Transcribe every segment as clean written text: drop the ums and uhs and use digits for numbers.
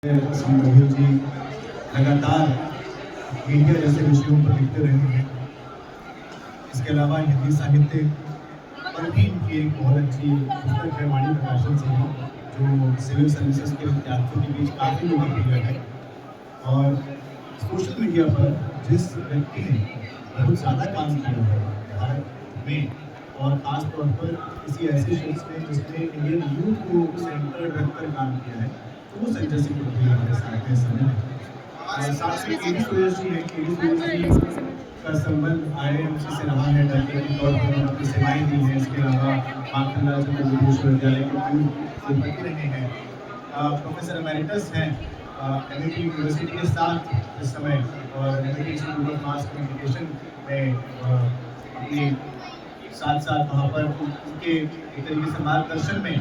संबोधित जी लगातार मीडिया जैसे विषयों पर लिखते रहे हैं। इसके अलावा हिंदी साहित्य पर भी इनकी एक बहुत अच्छी पुस्तक है वाणी प्रकाशन से ही, जो सिविल सर्विसेज के विद्यार्थियों के बीच काफ़ी लोकप्रिय है। और सोशल मीडिया पर जिस व्यक्ति ने बहुत ज़्यादा काम किया है भारत में, और ख़ास तौर पर किसी ऐसे शख्स ने जिसने इंडियन यूथ को सेंटर रखकर काम किया है, तो वो संजय सिंह चौधरी हमारे साथ हैं इस समय। साथ में केडी सुरेश जी हैं। केडी सुरेश जी का संबंध आईआईएमसी से रहा है, डॉक्टर के तौर पर उन्होंने अपनी सेवाएं दी हैं। इसके अलावा माखनलाल चंद्र विश्वविद्यालय के पूर्व कुलपति रहे हैं। प्रोफेसर एमेरिटस हैं एमआईटी यूनिवर्सिटी के साथ इस समय, और MIT institute of mass communication में अपनी साथ साथ वहाँ पर उनके एक तरीके से मार्गदर्शन में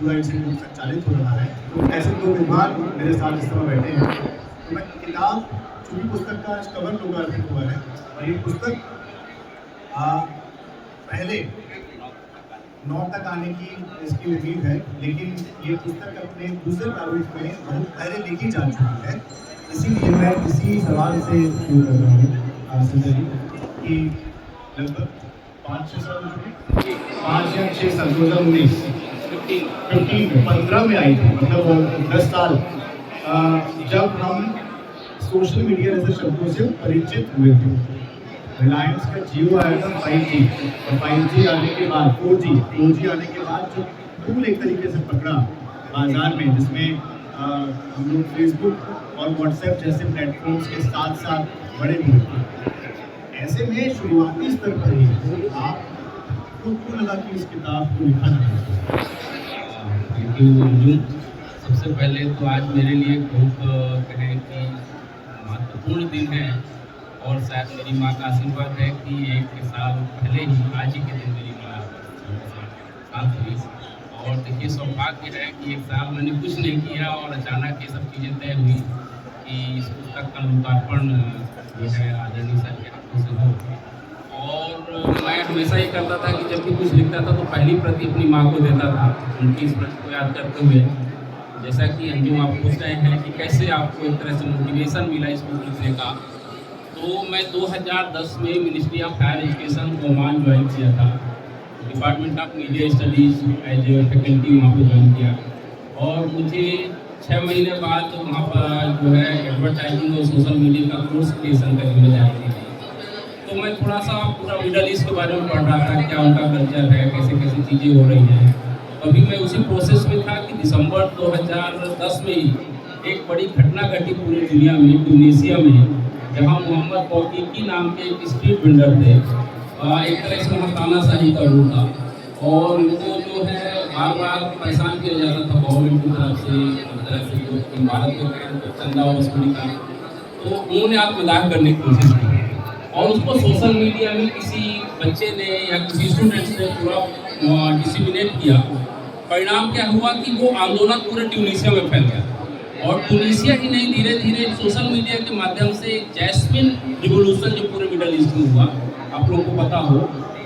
पूरा इंस्टीट्यूट संचालित हो रहा है। तो ऐसे दो विद्वान मेरे साथ इस समय बैठे हैं। तो मैं किताब, चूंकि पुस्तक का आज कवर लोकार्पित हुआ है, और ये पुस्तक पहले 9 तक आने की इसकी उम्मीद है, लेकिन ये पुस्तक अपने दूसरे प्रारूप में बहुत पहले लिखी जा चुकी है। इसीलिए मैं इसी सवाल से शुरू कर रहा हूँ संजय जी, कि लगभग 5-6 साल, 5 या 6 साल, 2019 15 में आई थी, मतलब 10 साल, जब हम सोशल मीडिया जैसे शब्दों से परिचित हुए थे। रिलायंस का जियो आया था 5G, और 5G आने के बाद 4G आने के बाद जो टूल एक तरीके से पकड़ा बाजार में, जिसमें हम लोग फेसबुक और व्हाट्सएप जैसे प्लेटफॉर्म्स के साथ साथ बड़े हुए। ऐसे में शुरुआती स्तर पर ही आपको क्यों लगा कि इस किताब को लिखा जाए? सबसे पहले तो आज मेरे लिए बहुत कहें कि महत्वपूर्ण दिन है, और शायद मेरी माँ का आशीर्वाद है कि 1 साल पहले ही आज ही के दिन मेरी माँ साथ हुई। और देखिए, सौभाग्य है कि 1 साल मैंने कुछ नहीं किया और अचानक ये सब चीज़ें तय हुई कि इस पुस्तक का लोकार्पण जो है आदरणीय सर के हाथों से हो। और मैं हमेशा ये करता था कि जब भी कुछ लिखता था तो पहली प्रति अपनी माँ को देता था, उनकी स्मृति को याद करते हुए। जैसा कि अंजुम आप पूछ रहे हैं कि कैसे आपको एक तरह से मोटिवेशन मिला इस बुक लिखने का, तो मैं 2010 में ministry of higher education Oman join किया था। Department of media studies as a faculty वहाँ पर ज्वाइन किया, और मुझे 6 महीने बाद वहाँ पर जो है एडवर्टाइजिंग और सोशल मीडिया का कोर्स क्रिएशन का जिम्मेदारी थी। तो मैं थोड़ा सा पूरा मिडल ईस्ट के बारे में पढ़ रहा था, क्या उनका कल्चर है, कैसे कैसे चीज़ें हो रही हैं। अभी मैं उसी प्रोसेस में था कि दिसंबर 2010 में ही एक बड़ी घटना घटी पूरी दुनिया में, ट्यूनीशिया में, जहाँ मोहम्मद बौकीकी नाम के एक स्ट्रीट वेंडर थे। एक तरह से वहाँ तानाशाही का रूप था, और उनको जो है बार बार परेशान किया जाता था गवर्नमेंट की तरफ से जो इमारत को चंदा वसूली का। तो उन्होंने आत्मदाह करने की कोशिश की, और उसको सोशल मीडिया में किसी बच्चे ने या किसी स्टूडेंट्स ने पूरा डिसिमिनेट किया। परिणाम क्या हुआ कि वो आंदोलन पूरे ट्यूनीशिया में फैल गया, और ट्यूनीशिया ही नहीं, धीरे धीरे सोशल मीडिया के माध्यम से जैस्मिन रिवोल्यूशन जो पूरे मिडल ईस्ट में हुआ, आप लोगों को पता हो,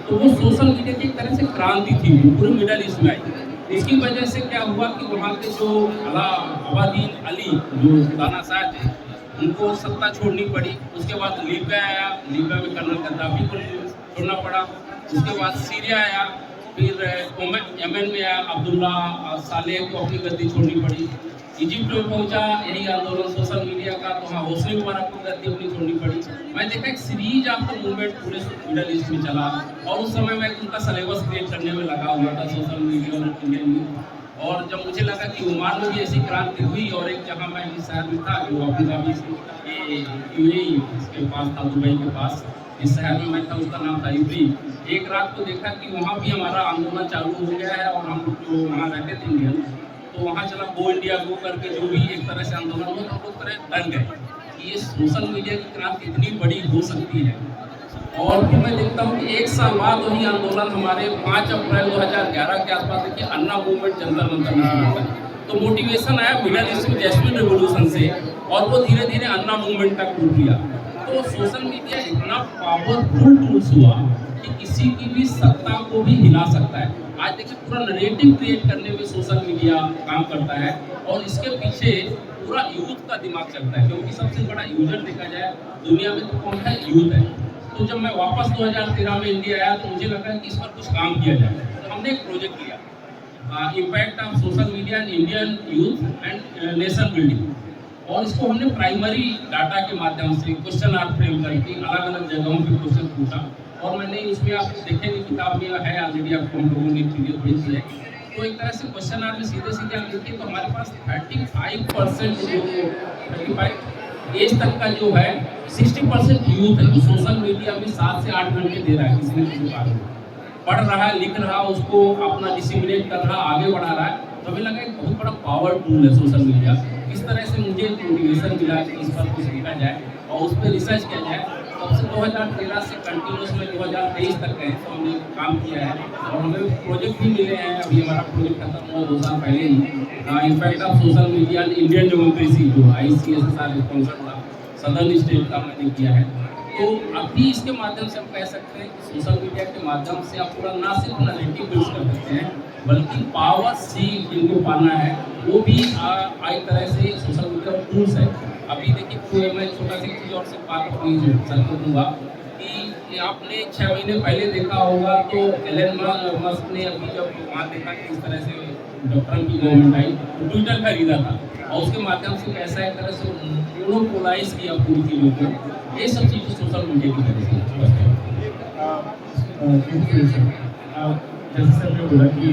तो वो सोशल मीडिया की एक तरह से क्रांति थी, वो पूरे मिडल ईस्ट में आई। इसकी वजह से क्या हुआ कि वहाँ के जो अलाउद्दीन अली जो तानाशाह थे, उनको सत्ता छोड़नी पड़ी। उसके बाद लीबिया आया, लीबिया में कर्नल गद्दाफी को छोड़ना पड़ा। उसके बाद सीरिया आया, फिर यमन में आया अब्दुल्ला सालेह को अपनी गद्दी छोड़नी पड़ी। इजिप्ट में पहुंचा, यही आंदोलन सोशल मीडिया का, तो वहाँ होस्नी मुबारक को गद्दी अपनी छोड़नी पड़ी। मैं देखा एक सीरीज ऑफ द मूवमेंट पूरे मिडल ईस्ट में चला, और उस समय मैं उनका सिलेबस क्रिएट करने में लगा हुआ था, सोशल मीडिया और इंडियन में। और जब मुझे लगा कि ओमान में भी ऐसी क्रांति हुई, और एक जहाँ मैं जिस शहर में था, जो अबू धाबी यूएई इसके पास था, दुबई के पास, इस शहर में मैं था, उसका नाम था यूपी। एक रात को देखा कि वहाँ भी हमारा आंदोलन चालू हो गया है, और हम जो वहाँ रहते थे इंडियन, तो वहाँ चला गो इंडिया गो करके जो भी एक तरह से आंदोलन हुआ, तो लोग तरह डर गए कि ये सोशल मीडिया की क्रांति इतनी बड़ी हो सकती है। और फिर मैं देखता हूँ कि 1 साल बाद वही आंदोलन हमारे 5 अप्रैल 2011 के आसपास देखिए अन्ना मूवमेंट जंतर मंतर में शुरू हुआ। तो मोटिवेशन आया मिडल ईस्ट में जैस्मिन रिवोल्यूशन से, और वो धीरे धीरे अन्ना मूवमेंट तक टूट गया। तो सोशल मीडिया इतना पावरफुल टूल्स हुआ कि किसी की भी सत्ता को भी हिला सकता है। आज देखिए पूरा नरेटिव क्रिएट करने में सोशल मीडिया काम करता है और इसके पीछे पूरा यूथ का दिमाग चलता है, क्योंकि सबसे बड़ा यूजर देखा जाए दुनिया में तो कौन है, यूथ है। तो जब मैं वापस 2013 में इंडिया आया तो मुझे लगा कि इस पर कुछ काम किया जाए, तो हमने एक प्रोजेक्ट लिया, impact of social media in Indian youth and nation building. और इसको हमने प्राइमरी डाटा के माध्यम से क्वेश्चन आर्ट फ्रेम करके अलग अलग जगहों पे क्वेश्चन पूछा, और मैंने उसमें आप देखेंगे किताब में है ऑलरेडी, आपको हम लोगों ने पीडीएफ भेज दिया है। तो एक तरह से क्वेश्चन आर्ट में सीधे सीधे आप देखिए तो हमारे पास 35% जो 35 एज तक का जो है 60% यूथ है जो सोशल मीडिया में 7 से 8 घंटे दे रहा है किसी न किसी बात में, पढ़ रहा है, लिख रहा, उसको अपना डिसिमिनेट कर रहा, आगे बढ़ा रहा है। तो हमें लगा एक बहुत बड़ा पावर टूल है सोशल मीडिया। इस तरह से मुझे मोटिवेशन मिला कि इस पर कुछ लिखा जाए और उस पर रिसर्च किया जाए। तब से 2013 से कंटिन्यूस में 2023 तक गए तो हमने काम किया है और हमें प्रोजेक्ट भी मिले हैं। अभी हमारा प्रोजेक्ट खत्म हुआ 2 साल पहले ही, impact of social media Indian democracy जो ICSSR स्पॉन्सर हुआ, सदर्न स्टेट का मैंने किया है। तो अभी इसके माध्यम से हम कह सकते हैं कि सोशल मीडिया के माध्यम से आप पूरा ना सिर्फ नैरेटिव बिल्ड कर सकते हैं, बल्कि पावर सी जिनको पाना है वो भी एक तरह से सोशल मीडिया टूल्स है। अभी देखिए कोई मैं छोटा सी चीज़ और से बात अपनी सर को दूंगा कि आपने 6 महीने पहले देखा होगा तो एलन मस्क ने अभी जब वहाँ देखा कि इस तरह से ट्रम्प की गवर्नमेंट आई तो ट्विटर खरीदा था और उसके माध्यम से कैसा एक तरह से मोनोपोलाइज किया पूरी चीज़ों को। ये सब चीज़ें सोशल मीडिया की वजह से। जैसे सर ने बोला कि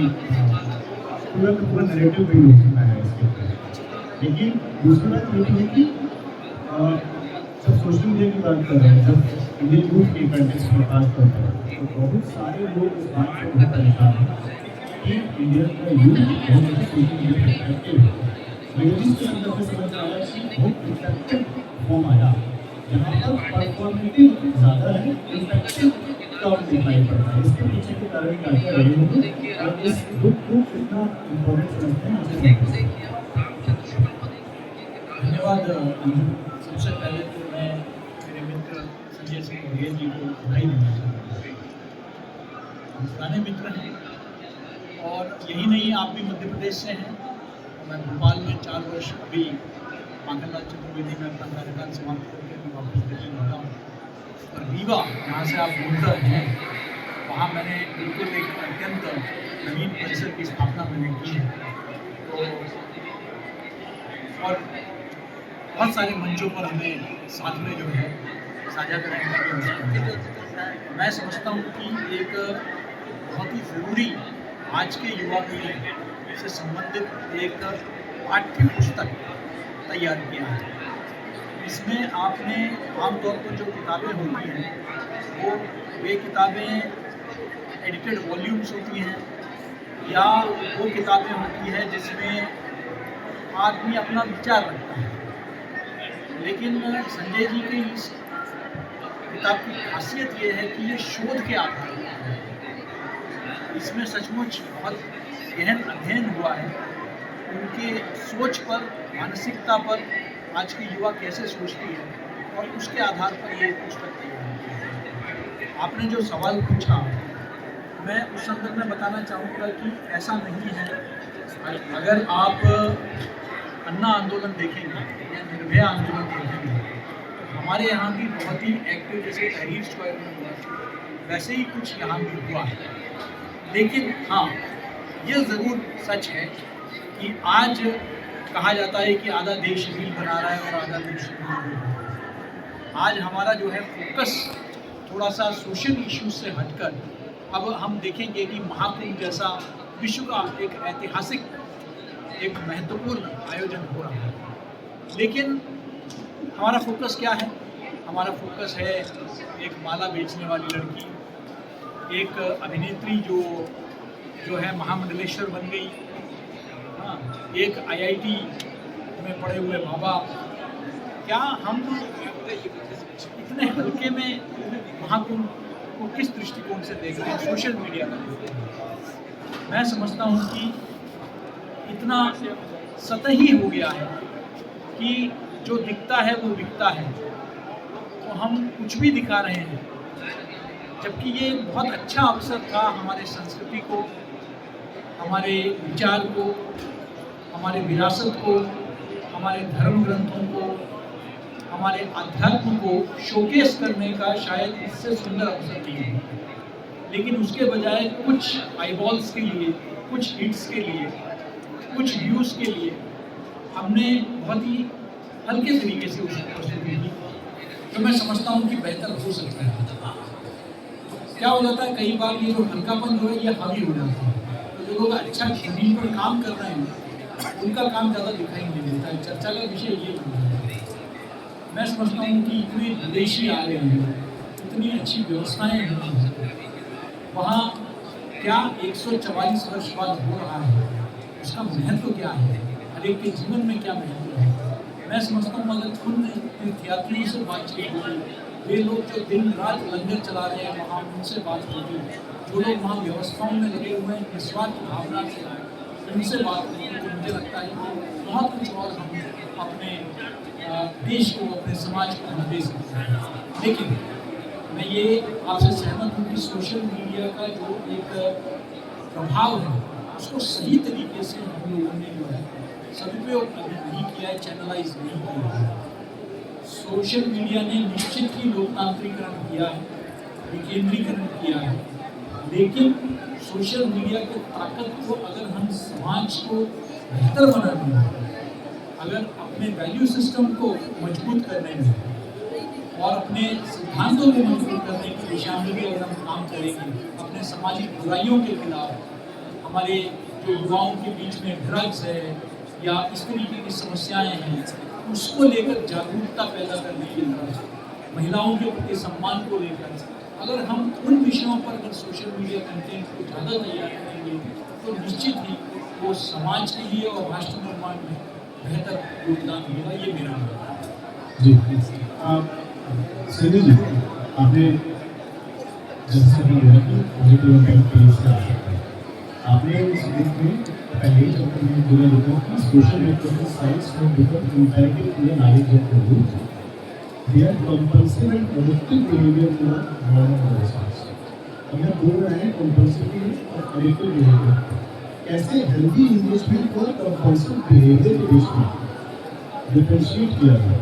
पूरा का पूरा नैरेटिव बिल्ड हो चुका है इसके ऊपर, लेकिन दूसरी बात ये भी है कि जब सोशल मीडिया की बात कर रहे हैं, जब इंडियन यूथ के कंटेक्स्ट में बात कर रहे हैं, तो बहुत सारे लोग इस बात से बहुत परेशान हैं कि इंडिया का यूथ बहुत ज़्यादा सोशल मीडिया पर एक्टिव है। मेरे के अंदर से समझ आया कि बहुत इफेक्टिव फॉर्म आया, जहाँ पर परफॉर्मेटिव ज़्यादा है, इफेक्टिव कम दिखाई पड़ता है। इसके पीछे के कारण क्या क्या रहे होंगे और इस बुक को कितना इम्पोर्टेंट समझते हैं मुझे। धन्यवाद। सबसे पहले तो मैं मेरे मित्र संजय सिंह बघेल जी को बधाई देना चाहूँगा। हम पुराने मित्र हैं और यही नहीं, आप भी मध्य प्रदेश से हैं और मैं भोपाल में 4 वर्ष अभी माखनलाल चतुर्वेदी में अपना कार्यकाल समाप्त करके मैं वापस दिल्ली लौटा हूँ। और रीवा जहाँ से आप बोलकर हैं वहाँ मैंने बिल्कुल एक अत्यंत नवीन परिसर की स्थापना मैंने की है। तो और बहुत सारे मंचों पर हमें साथ में जो है साझा करने का भी अवसर मिला। मैं समझता हूँ कि एक बहुत ही ज़रूरी आज के युवा पीढ़ी से संबंधित एक पाठ्य पुस्तक तैयार किया है। इसमें आपने आमतौर पर जो किताबें होती हैं वो किताबें एडिटेड वॉल्यूम्स होती हैं या वो किताबें होती हैं जिसमें आदमी अपना विचार रखता है। लेकिन संजय जी की इस किताब की खासियत ये है कि ये शोध के आधार पर है। इसमें सचमुच बहुत गहन अध्ययन हुआ है उनके सोच पर, मानसिकता पर, आज की युवा कैसे सोचती है और उसके आधार पर ये पुस्तक तैयार है। आपने जो सवाल पूछा मैं उस संदर्भ में बताना चाहूँगा कि ऐसा नहीं है। अगर आप अन्ना आंदोलन देखेंगे या निर्भया आंदोलन देखेंगे तो हमारे यहाँ भी बहुत ही एक्टिव, जैसे तहरीर स्क्वायर में हुआ वैसे ही कुछ यहाँ भी हुआ है। लेकिन हाँ, ये ज़रूर सच है कि आज कहा जाता है कि आधा देश रील बना रहा है और आधा देश रील बना रहा है। आज हमारा जो है फोकस थोड़ा सा सोशल इश्यूज से हटकर अब हम देखेंगे कि महाकुंभ जैसा विश्व का एक ऐतिहासिक, एक महत्वपूर्ण आयोजन हो रहा है। लेकिन हमारा फोकस क्या है? हमारा फोकस है एक माला बेचने वाली लड़की, एक अभिनेत्री जो है महामंडलेश्वर बन गई, हाँ, एक IIT में पढ़े हुए बाबा। क्या हम इतने हल्के में महाकुंभ को किस दृष्टिकोण से देख रहे हैं? सोशल मीडिया का देखते हैं। मैं समझता हूँ कि इतना सतही हो गया है कि जो दिखता है वो बिकता है, तो हम कुछ भी दिखा रहे हैं। जबकि ये बहुत अच्छा अवसर था हमारे संस्कृति को हमारे विचार को, हमारे विरासत को, हमारे धर्म ग्रंथों को, हमारे अध्यात्म को शोकेस करने का शायद इससे सुंदर अवसर नहीं है। लेकिन उसके बजाय कुछ आईबॉल्स के लिए, कुछ हिट्स के लिए, कुछ व्यूज़ के लिए हमने बहुत ही हल्के तरीके से उसकी प्रस्तुति की, तो मैं समझता हूँ कि बेहतर हो सकता है। क्या हो जाता है, कई बार ये जो हल्कापन जो है ये हावी हो जाता है, तो जो लोग अच्छा जमीन पर काम कर रहे हैं उनका काम ज़्यादा दिखाई नहीं देता है। चर्चा का विषय ये बन जाता है। मैं समझता हूँ कि इतने विदेशी आ रहे हैं, इतनी अच्छी व्यवस्थाएं हैं, वहाँ क्या 144 वर्ष बाद हो रहा है, उसका महत्व क्या है, हर एक के जीवन में क्या महत्व है। मैं समझता हूँ अगर उन तीर्थयात्रियों से बातचीत होगी, वे लोग जो दिन रात लंगर चला रहे हैं वहाँ उनसे बात होगी, जो लोग वहाँ व्यवस्थाओं में लगे हुए हैं निस्वार्थ भावना से आए उनसे बात होगी, तो मुझे लगता है कि बहुत कुछ और हम अपने देश को, अपने समाज को हम दे सकते हैं। लेकिन मैं ये आपसे सहमत हूँ कि सोशल मीडिया का जो एक प्रभाव है उसको सही तरीके से हम लोगों ने जो है सदुपयोग नहीं किया है, चैनलाइज नहीं किया है। सोशल मीडिया ने निश्चित ही लोकतांत्रिकरण किया है, विकेंद्रीकरण किया है, लेकिन सोशल मीडिया की ताकत को अगर हम समाज को बेहतर बनाने में, अगर अपने वैल्यू सिस्टम को मजबूत करने में और अपने सिद्धांतों को मजबूत करने की दिशा में भी अगर हम काम करेंगे, अपने सामाजिक बुराइयों के खिलाफ, हमारे जो युवाओं के बीच में ड्रग्स है या इस तरीके की समस्याएं हैं उसको लेकर जागरूकता पैदा करने की तरफ, महिलाओं के प्रति सम्मान को लेकर अगर हम उन विषयों पर अगर सोशल मीडिया कंटेंट को ज़्यादा तैयार करेंगे तो निश्चित ही वो समाज के लिए और राष्ट्र निर्माण में बेहतर योगदान देगा। ये मेरा मानना है। जी सैनी जी, आपने जैसे भी है कि पॉजिटिव इम्पैक्ट पेज से आ सकता है, आपने इस बुक में पहले ही चैप्टर में बोला लिखा कि social networking sites have become impactive in the knowledge of the youth, they are compulsive and addictive behaviour to modern resource. अब मैं बोल रहा है कंपल्सिव और एडिक्टिव बिहेवियर, कैसे हेल्दी इंगेजमेंट और कंपल्सिव बिहेवियर के बीच में डिफरेंशिएट किया है,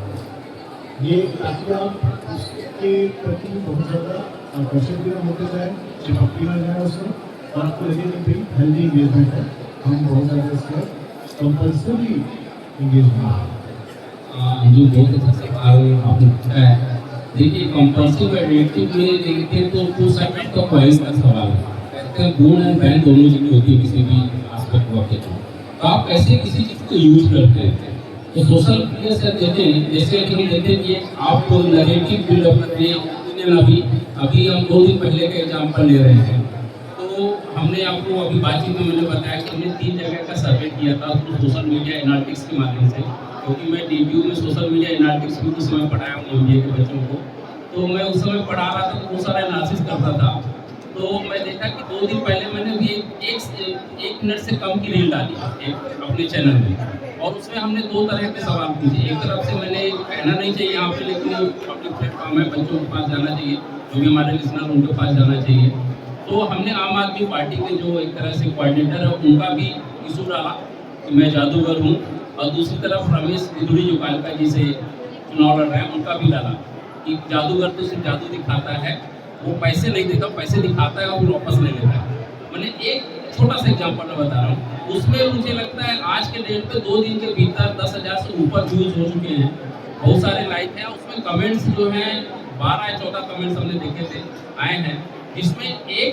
ये ताकि आप उसके प्रति बहुत ज़्यादा आकर्षित भी ना होते जाए, चिपकती ना जाए उसमें, और आपको लगे कि भाई हेल्दी इंगेजमेंट है, हम बहुत ज़्यादा इसका कंपल्सरी इंगेजमेंट। जो बहुत अच्छा सवाल आपने पूछा है। देखिए कंपल्सिव एडिक्टिव में देखते तो टू साइड का पॉइंट का सवाल है, कहते हैं गुड एंड बैड दोनों चीज़ें होती है किसी भी आस्पेक्ट वर्क के। तो आप कैसे किसी चीज़ को यूज करते हैं, तो सोशल मीडिया से देते हैं, जैसे कि हम देते हैं कि आप नैरेटिव बिल्डअप करते हैं। अभी हम 2 दिन पहले का एग्जाम्पल ले रहे हैं, तो हमने आपको अभी बातचीत में मैंने बताया कि हमने 3 जगह का सर्वे किया था तो सोशल मीडिया एनालिटिक्स के माध्यम से, क्योंकि मैं DPU में सोशल मीडिया एनालिटिक्स भी उस समय पढ़ाया हूँ MBA के बच्चों को, तो मैं उस समय पढ़ा रहा था, बहुत सारा एनालिसिस करता था। तो मैं देखा कि 2 दिन पहले मैंने भी एक मिनट से कम की रील डाली एक अपने चैनल में, और उसमें हमने 2 तरह के सवाल पूछे। एक तरफ से मैंने कहना नहीं चाहिए यहाँ पे, लेकिन पब्लिक प्लेटफॉर्म है, बच्चों के पास जाना चाहिए, जो भी हमारे लिसनर उनके पास जाना चाहिए। तो हमने आम आदमी पार्टी के जो एक तरह से कोऑर्डिनेटर है उनका भी इशू डाला कि मैं जादूगर हूँ, और दूसरी तरफ रमेश बिदुड़ी जो कालका जी से चुनाव लड़ रहे हैं उनका भी डाला कि जादूगर तो सिर्फ जादू दिखाता है, वो पैसे नहीं देता, पैसे दिखाता है और फिर वापस ले लेता है। मैंने एक छोटा सा एग्जाम्पल मैं बता रहा हूँ, उसमें मुझे लगता है आज के डेट पे 2 दिन के भीतर 10,000 से ऊपर व्यूज हो चुके हैं, बहुत सारे लाइक हैं। उसमें कमेंट्स जो हैं 12 या 14 कमेंट्स हमने देखे थे आए हैं, जिसमें एक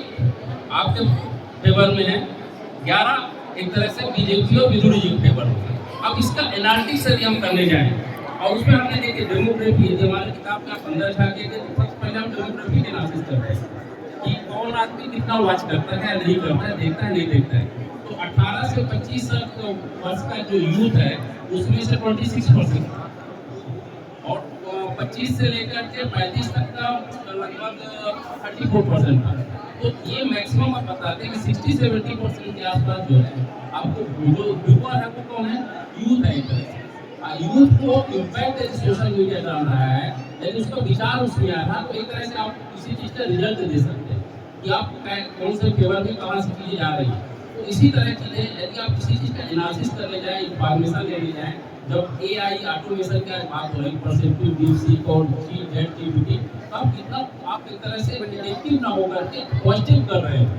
आपके फेवर में है, 11 एक तरह से बीजेपी और बिदुड़ी जी के फेवर में। अब इसका एनालिटिक्स यदि हम करने जाएँ और उसमें हमने देखिए डेमोग्राफी, यदि हमारे किताब का 15 छा के सबसे पहले हम डेमोग्राफी के एनालिसिस करते हैं कि कौन आदमी कितना वॉच करता है, नहीं करता है, देखता है, नहीं देखता है। तो 18 से 25 वर्ष का जो यूथ है उसमें से 26%, और 25 से लेकर के 35 तक का लगभग 34% था। तो ये मैक्सिमम आप बताते हैं कि 60-70% के आसपास जो है आपको जो व्यूअर है वो कौन है, यूथ है। यूथ को इम्पैक्ट सोशल मीडिया डाल रहा है, लेकिन उसका विचार उसमें आ रहा, तो एक तरह से आप किसी चीज़ का रिजल्ट दे सकते हैं कि आप कौन से फेवर में कहाँ से चीज़ें जा रही है। तो इसी तरह चीज़ें यदि आप किसी चीज़ का एनालिसिस करने जाएँ, इंफॉर्मेशन लेने जाएँ, जब एआई ऑटोमेशन की बात हो रही है, परसेप्टिव डीपसीक और चैटजीपीटी, आप एक तरह से नेगेटिव ना होकर के पॉजिटिव कर रहे हैं,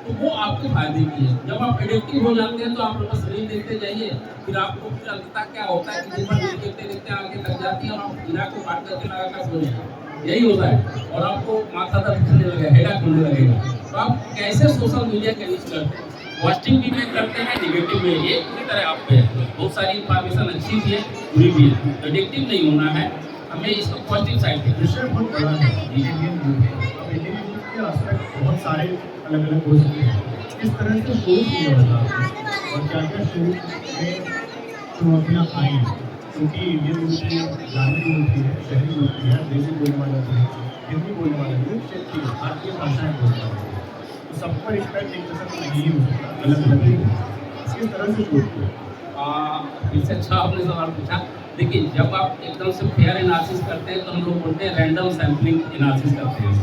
तो वो आपके फायदे की है। जब आप एडिक्टिव हो जाते हैं तो आप बस रील देखते जाइए, फिर आपको फिर अंततः क्या होता है कि दिन भर रील देखते देखते आगे लग जाती है और आप बिना को काट करके लगाकर सो जाए, यही होता है। और आपको माथा दर्द करने लगेगा, हेडेक होने लगेगा। तो आप कैसे सोशल मीडिया का यूज करते हैं, पॉजिटिव भी में करते हैं, नेगेटिव में, ये पूरी तरह आप पे है। बहुत सारी इंफॉर्मेशन अच्छी भी है, बुरी भी है, एडिक्टिव नहीं होना है, हमें इसको पॉजिटिव साइड पे विषय बहुत बड़ा है इंडियन यूथ। अब इंडियन यूथ के आस्पेक्ट बहुत सारे अलग अलग हो सकते हैं। किस तरह से सोच किया होता है और क्या क्या शुरू में चुनौतियाँ आई हैं, क्योंकि इंडियन यूथ की ग्रामीण यूथ की है, शहरी यूथ की है, देसी बोलने वाला भी है, हिंदी बोलने वाला भी है, क्षेत्रीय भारतीय भाषाएँ बोलने वाला है। तो सबका इम्पैक्ट एक जैसा तो नहीं हो सकता, अलग अलग ही है। किस तरह से सोचते हैं? इससे अच्छा आपने सवाल पूछा। देखिए, जब आप एकदम से फेयर एनालिसिस करते हैं तो हम लोग बोलते हैं रैंडम सैम्पलिंग एनालिसिस करते हैं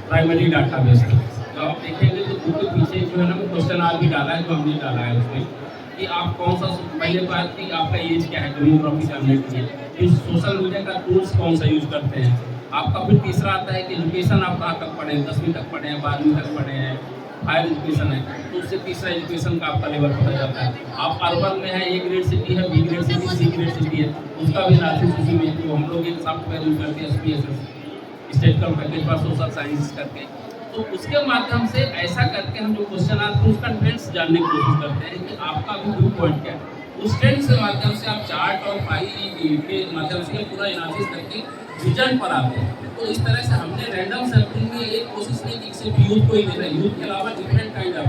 प्राइमरी डाटाबेस में। तो आप देखेंगे तो बुक के पीछे जो है ना क्वेश्चन आर भी डाला है, जो हमने डाला है उसमें कि आप कौन सा, पहले बात कि आपका एज क्या है, डेमोग्राफी जानने के लिए, फिर सोशल मीडिया का टूल्स कौन सा यूज़ करते हैं आपका, फिर तीसरा आता है कि एजुकेशन आप कहाँ तक पढ़े हैं, 10वीं तक पढ़े हैं, 12वीं तक पढ़े हैं, हायर एजुकेशन है, तो उससे तीसरा एजुकेशन का आपका लेवल पता जाता है। आप अर्बन में है, ए ग्रेड सिटी है, B grade city, C grade city है, उसका भी एनालिसिस उसी में, जो हम लोग एक सॉफ्टवेयर यूज करते हैं SPSS, state come package for social science करके। तो उसके माध्यम से ऐसा करके हम जो क्वेश्चन आते हैं उसका ट्रेंड्स जानने की कोशिश करते हैं कि आपका भी व्यू पॉइंट क्या है। उस ट्रेंड के माध्यम से आप चार्ट और पाई के माध्यम से पूरा एनालिसिस करके रिजल्ट पर आते हैं। तो इस तरह से हमने रैंडम सैम्पलिंग में एक कोशिश की कि सिर्फ यूथ को ही देना है, यूथ के अलावा डिफरेंट काइंड ऑफ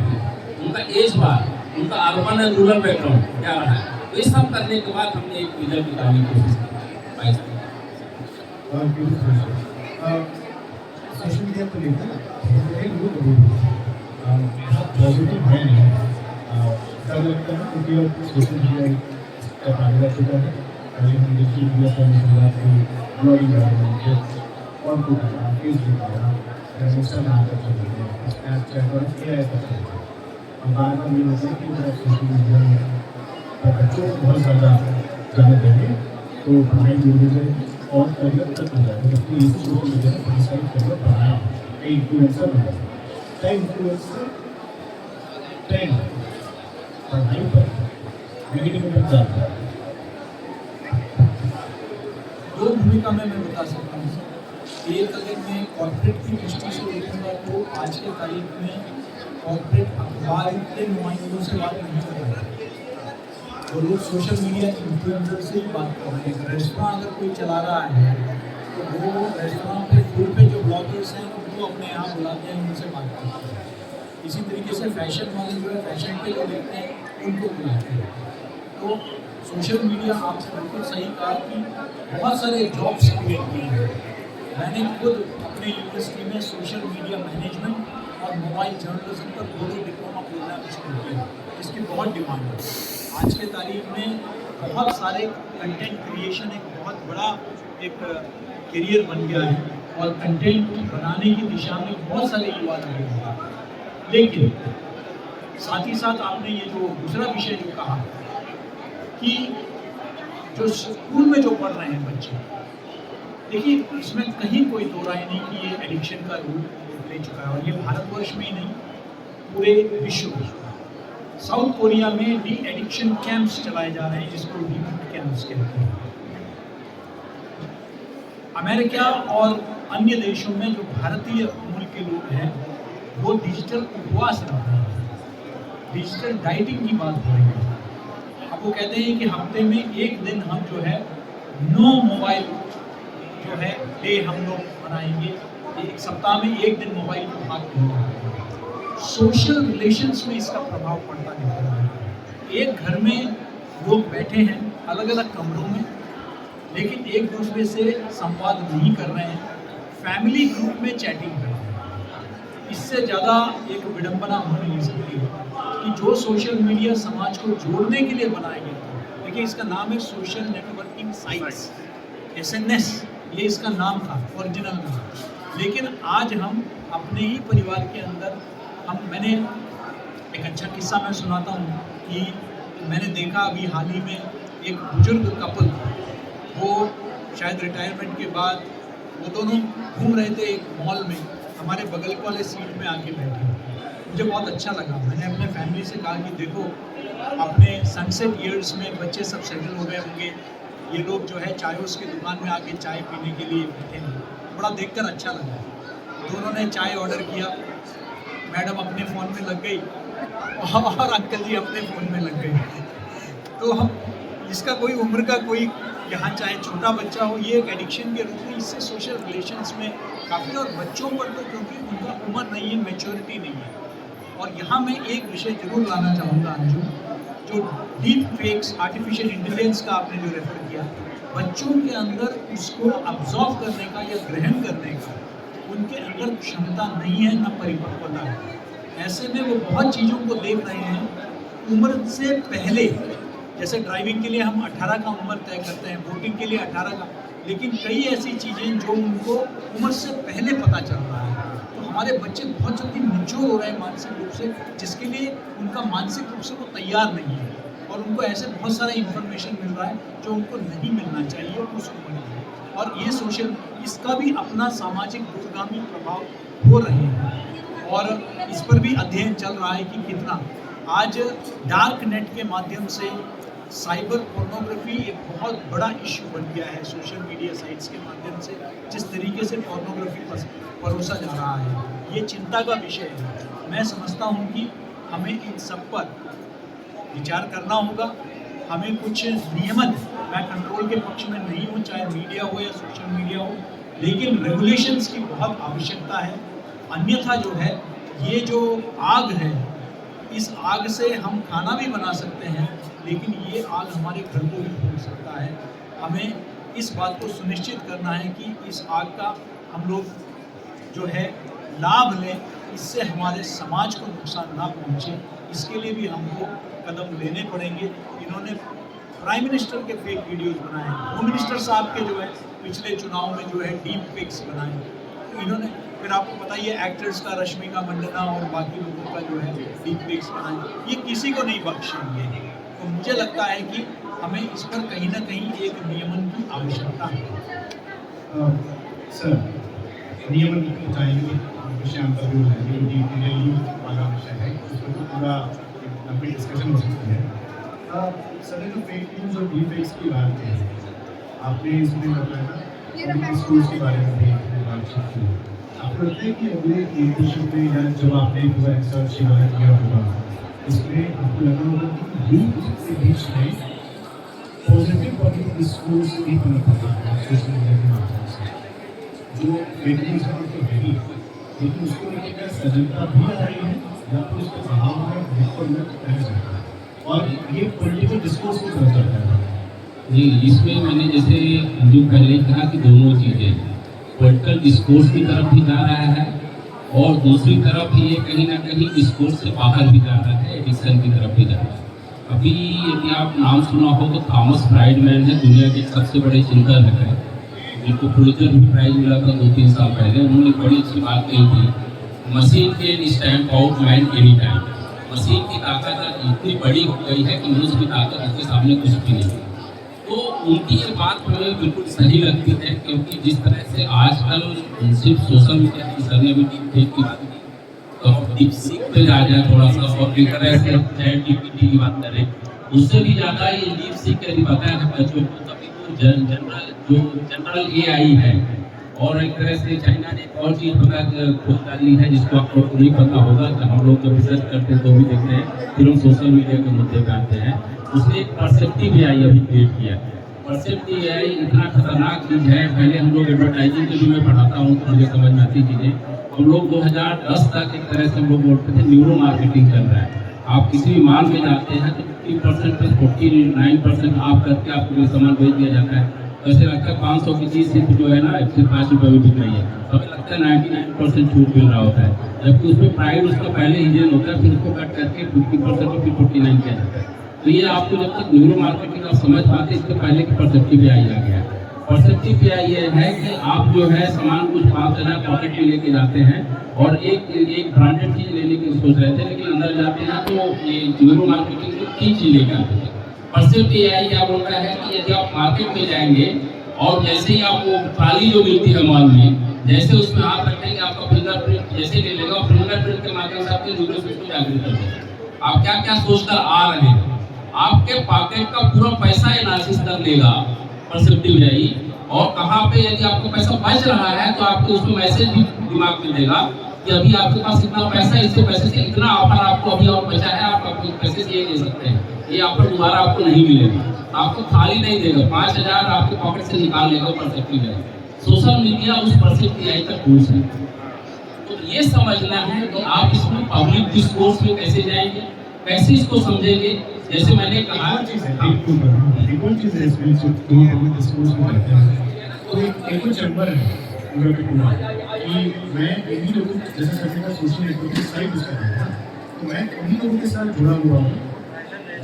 उनका एज बार, उनका अर्बन एंड रूरल बैकग्राउंड क्या रहा है, तो ये सब करने के बाद हमने एक रिजल्ट निकालने की कोशिश की। सोशल मीडिया को लेकर एक पॉजिटिव है नहीं, तब लगता है क्योंकि अब सोशल मीडिया का फायदा लग चुका है। पहले हम डिजिटल मीडिया पर शुरुआत हुई, ब्लॉगिंग वगैरह और कुछ फेसबुक वगैरह, इंस्टाग्राम पर चल रही है, स्नैपचैट और AI पर चल रही है। और बाद में ये होता है कि जब सोशल मीडिया पर बच्चों को बहुत ज़्यादा जाने देंगे तो पढ़ाई जुड़ जाएगी और करियर तक हो जाएगा। जबकि इसी सोशल मीडिया में बहुत सारी करियर पढ़ाई कई इन्फ्लुएंसर हो जाए, कई इन्फ्लुएंसर ट्रेंड पढ़ाई पर नेगेटिव इम्पैक्ट डालता है। दो भूमिका में मैं बता सकता हूँ। एक, अगर मैं कॉर्पोरेट की दृष्टि से देखूँगा तो आज के तारीख में कॉर्पोरेट अखबार के नुमाइंदों से बात नहीं कर रहे हैं, वो लोग सोशल मीडिया इन्फ्लुएंसर से ही बात कर रहे हैं। रेस्टोरेंट अगर कोई चला रहा है तो वो रेस्टोरेंट पे फूड पे जो ब्लॉगर्स हैं उनको अपने यहाँ बुलाते हैं, उनसे बात करते हैं। इसी तरीके से फैशन वाले जो है फैशन पे जो देखते हैं उनको बुलाते हैं। तो सोशल मीडिया, आपने बिल्कुल सही कहा कि बहुत सारे जॉब्स क्रिएट किए हैं। मैंने खुद अपने यूनिवर्सिटी में सोशल मीडिया मैनेजमेंट और मोबाइल जर्नलिज्म पर 2 डिप्लोमा प्रोग्राम शुरू किया, इसकी बहुत डिमांड है। आज के तारीख में बहुत सारे कंटेंट क्रिएशन एक बहुत बड़ा एक करियर बन गया है और कंटेंट बनाने की दिशा में बहुत सारे युवा लगे हुए हैं। लेकिन साथ ही साथ आपने ये जो दूसरा विषय जो कहा कि जो स्कूल में जो पढ़ रहे हैं बच्चे, देखिए इसमें कहीं कोई दो राय नहीं कि ये एडिक्शन का रूप ले चुका है और ये भारतवर्ष में ही नहीं पूरे विश्व में। साउथ कोरिया में डी एडिक्शन कैंप्स चलाए जा रहे हैं जिसको रिबूट कैंप्स कहते हैं। अमेरिका और अन्य देशों में जो भारतीय मूल के लोग हैं वो डिजिटल उपवास रख रहे हैं, डिजिटल डाइटिंग की बात हो रही है। अब वो कहते हैं कि हफ्ते में एक दिन हम जो है नो मोबाइल जो है डे हम लोग बनाएंगे, एक सप्ताह में एक दिन मोबाइल को हाथ नहीं लगाएंगे। सोशल रिलेशंस में इसका प्रभाव पड़ता दिख रहा है। एक घर में लोग बैठे हैं अलग अलग कमरों में, लेकिन एक दूसरे से संवाद नहीं कर रहे हैं, फैमिली ग्रुप में चैटिंग कर रहे हैं। इससे ज़्यादा एक विडंबना हो नहीं सकती है कि जो सोशल मीडिया समाज को जोड़ने के लिए बनाया गया। देखिए इसका नाम है सोशल नेटवर्किंग साइट्स, SNS, ये इसका नाम था, ओरिजिनल नाम। लेकिन आज हम अपने ही परिवार के अंदर मैंने एक अच्छा किस्सा मैं सुनाता हूँ कि मैंने देखा अभी हाल ही में एक बुजुर्ग कपल, वो शायद रिटायरमेंट के बाद वो दोनों घूम रहे थे एक मॉल में, हमारे बगल वाले सीट में आके बैठे। मुझे बहुत अच्छा लगा। मैंने अपने फैमिली से कहा कि देखो, अपने सनसेट ईयर्स में बच्चे सब सेटल हो गए होंगे, ये लोग जो है चायोस की दुकान में आके चाय पीने के लिए बैठे हैं। बड़ा देखकर अच्छा लगा। दोनों ने चाय ऑर्डर किया, मैडम अपने फ़ोन में लग गई और अंकल जी अपने फ़ोन में लग गए। तो हम इसका कोई उम्र का कोई, यहाँ चाहे छोटा बच्चा हो, ये एक एडिक्शन के रूप में इससे सोशल रिलेशंस में काफ़ी, और बच्चों पर तो क्योंकि उनका उम्र नहीं है, मैच्योरिटी नहीं है। और यहाँ मैं एक विषय जरूर लाना चाहूँगा अंजू, जो डीप फेक्स, आर्टिफिशियल इंटेलिजेंस का आपने जो रेफर किया, बच्चों के अंदर उसको अब्जॉर्व करने का या ग्रहण करने का उनके अंदर क्षमता नहीं है, न परिपक्वता है। ऐसे में वो बहुत चीज़ों को देख रहे हैं उम्र से पहले। जैसे ड्राइविंग के लिए हम 18 का उम्र तय करते हैं, वोटिंग के लिए 18 का, लेकिन कई ऐसी चीज़ें जो उनको उम्र से पहले पता चल रहा है। तो हमारे बच्चे बहुत जल्दी मैच्योर हो रहे हैं मानसिक रूप से, जिसके लिए उनका मानसिक रूप से वो तैयार नहीं है, और उनको ऐसे बहुत सारा इन्फॉर्मेशन मिल रहा है जो उनको नहीं मिलना चाहिए उस उम्र में। और ये सोशल, इसका भी अपना सामाजिक दूरगामी प्रभाव हो रहे हैं, और इस पर भी अध्ययन चल रहा है कि कितना आज डार्क नेट के माध्यम से साइबर पोर्नोग्राफी एक बहुत बड़ा इश्यू बन गया है। सोशल मीडिया साइट्स के माध्यम से जिस तरीके से पोर्नोग्राफी परोसा जा रहा है, ये चिंता का विषय है। मैं समझता हूँ कि हमें इन सब पर विचार करना होगा। हमें कुछ नियमित, मैं कंट्रोल के पक्ष में नहीं हूँ, चाहे मीडिया हो या सोशल मीडिया हो, लेकिन रेगुलेशंस की बहुत आवश्यकता है। अन्यथा जो है, ये जो आग है, इस आग से हम खाना भी बना सकते हैं, लेकिन ये आग हमारे घर को भी फूंक सकता है। हमें इस बात को सुनिश्चित करना है कि इस आग का हम लोग जो है लाभ लें, इससे हमारे समाज को नुकसान ना पहुंचे। इसके लिए भी हमको कदम लेने पड़ेंगे। इन्होंने प्राइम मिनिस्टर के फेक वीडियोस बनाए, होम मिनिस्टर साहब के जो है पिछले चुनाव में जो है डीप फेक्स बनाए। तो इन्होंने फिर आपको बताइए एक्टर्स का, रश्मिका मंदाना और बाकी लोगों का जो है डीप फेक्स बनाए, ये किसी को नहीं बख्शेंगे। तो मुझे लगता है कि हमें इस पर कहीं ना कहीं एक नियमन की आवश्यकता है। सर, नियमन चाहिए, विषय अंतर जो है, जो डिटेल वाला विषय है, उस पर तो पूरा लंबी डिस्कशन हो सकती है। सर ने जो फेक न्यूज़ और डीफेक्स की बात की, आपने इसमें बताया स्कूल्स के बारे में भी बातचीत की। आपको लगता है कि अगले एक दशक में, या जब आपने पूरा रिसर्च किया होगा, इसमें आपको लगा होगा कि यूथ के बीच में पॉजिटिव पब्लिक स्कूल्स नहीं बना पाता है सोशल मीडिया के माध्यम से। जो फेक न्यूज़ है तो है ही, लेकिन उसको लेकर क्या सजगता भी आ रही है, या तो उसके प्रभाव में बिल्कुल रह जाता है, और ये पॉलिटिकल डिस्कोर्स में बदल जाता है। जी, इसमें मैंने जैसे जो पहले कहा कि दोनों चीज़ें, पॉलिटिकल डिस्कोर्स की तरफ भी जा रहा है, और दूसरी तरफ ये कहीं ना कहीं डिस्कोर्स से बाहर भी जा रहा है, एडिक्शन की तरफ भी जा रहा है। अभी यदि आप नाम सुना हो तो थॉमस फ्राइडमैन है, दुनिया के सबसे बड़े चिंतक है, जिनको पुलित्जर भी प्राइज मिला था 2-3 साल पहले। उन्होंने बड़ी अच्छी बात कही थी, machine can stamp out man any time. Machine की ताकत इतनी बड़ी हो गई है कि मनुष्य की ताकत उसके सामने कुछ भी नहीं। तो उनकी ये बात हमें बिल्कुल सही लगती है, क्योंकि जिस तरह से आजकल सिर्फ सोशल मीडिया की सर ने भी डीपफेक की बात की, तो डीपसीक पे आ जाए थोड़ा सा, और एक तरह से चैट जीपीटी की बात करें, उससे भी ज़्यादा ये डीपसीक का बताया है बच्चों को। तभी तो जनरल एआई है, और एक तरह से चाइना ने एक और चीज़ खोज डाली है जिसको आपको नहीं पता होगा, कि हम लोग जब रिसर्च करते हैं तो भी देखते हैं, फिर हम सोशल मीडिया के मुद्दे पे आते हैं। उसने एक परसेप्टिव एआई अभी क्रिएट किया। परसेप्टिव एआई इतना खतरनाक चीज़ है। पहले हम लोग एडवर्टाइजिंग के भी मैं पढ़ाता हूँ तो मुझे समझ में आती चीज़ें। हम लोग 2010 तक एक तरह से हम लोग बोलते थे न्यूरो मार्केटिंग चल रहा है। आप किसी भी माल में जाते हैं तो 50% से 49% आप करके आपको कोई सामान बेच दिया जाता है। ऐसे लगता है 500 की चीज़ सिर्फ जो है ना 105 रुपये में बिक रही है, हमें लगता है 99% छूट मिल रहा होता है, जबकि उसमें प्राइस उसका पहले इंजन होता है, फिर उसको कट करके 50% और फिर 49 किया जाता है। तो ये आपको जब तक न्यूरो मार्केटिंग आप समझ पाते, इसके पहले की परसेप्टिव एआई आ गया है। परसेप्टिव क्या ये है कि आप जो है सामान कुछ 5,000 पॉकेट में लेके जाते हैं और एक ब्रांडेड चीज लेने की सोच रहे थे, लेकिन अंदर जाते हैं तो ये न्यूरो मार्केटिंग में 3 चीज लेके आते हैं। परसेप्टिव यही क्या बोल रहा है कि यदि आप मार्केट में जाएंगे और जैसे ही आपको ट्राली जो मिलती है मॉल में, जैसे उसमें हाथ रखेंगे आपका फिंगरप्रिंट जैसे ले लेगा, और फिंगरप्रिंट के माध्यम से आपके न्यूरो सिस्टम को जागृत कर देगा। आप क्या क्या सोचकर आ रहे हैं, आपके पॉकेट का पूरा पैसा एनालिसिस कर लेगा परसेप्टिव एआई, और कहाँ पे यदि आपको पैसा बच रहा है तो आपको उसमें मैसेज भी दिमाग में देगा कि अभी आपके पास इतना पैसा है, इससे पैसे से इतना ऑफर आपको अभी और बचा है, आप अपने पैसे से ये ले सकते हैं, ये ऑफर दोबारा आपको नहीं मिलेगा, आपको खाली नहीं देगा, 5,000 आपके पॉकेट से निकाल लेगा परसेप्टिव एआई। सोशल मीडिया उस परसेप्टिव एआई का टूल्स है। तो ये समझना है कि आप इसमें पब्लिक डिस्कोर्स में कैसे जाएंगे, कैसे इसको समझेंगे। जैसे मैंने कहा एक और चीज़ है इसमें जो दो पब्लिक डिस्कोर्स में करते हैं, तो एक तो चैम्बर है पूरा का पूरा कि मैं इन्हीं लोगों जैसे करने का सोशल नेटवर्किंग साइट यूज़ कर रहा हूँ, तो मैं उन्हीं लोगों के साथ जुड़ा हुआ हूँ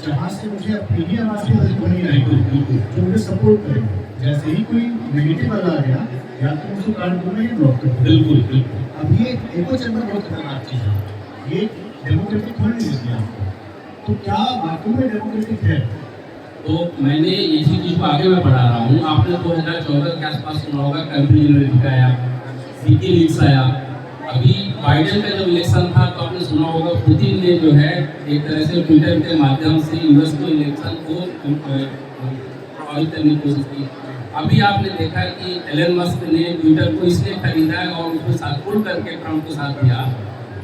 जहाँ से मुझे अपनी ही आवाज़ की मदद नहीं आएगी, जो मुझे सपोर्ट करेंगे। जैसे ही कोई नेगेटिव वाला आ गया, या तो उसको काट दूंगा या ब्लॉक कर दूंगा। बिल्कुल बिल्कुल। अब ये एको चैम्बर बहुत खतरनाक चीज़ है, ये डेमोक्रेटिक होने नहीं देती आपको। तो क्या वाकई में डेमोक्रेटिक है? तो मैंने इसी चीज़ को आगे मैं बढ़ा रहा हूँ। आपने 2014 के आसपास सुना होगा कैम्ब्रिज यूनिवर्सिटी आया, विकीलीक्स आया, अभी बाइडेन का जब इलेक्शन था तो आपने सुना होगा पुतिन ने जो है एक तरह से ट्विटर के माध्यम से यूएस को इलेक्शन को प्रभावित करने की कोशिश की। अभी आपने देखा कि एलन मस्क ने ट्विटर को इसलिए खरीदा है और उसको साथ करके ट्रंप के साथ दिया।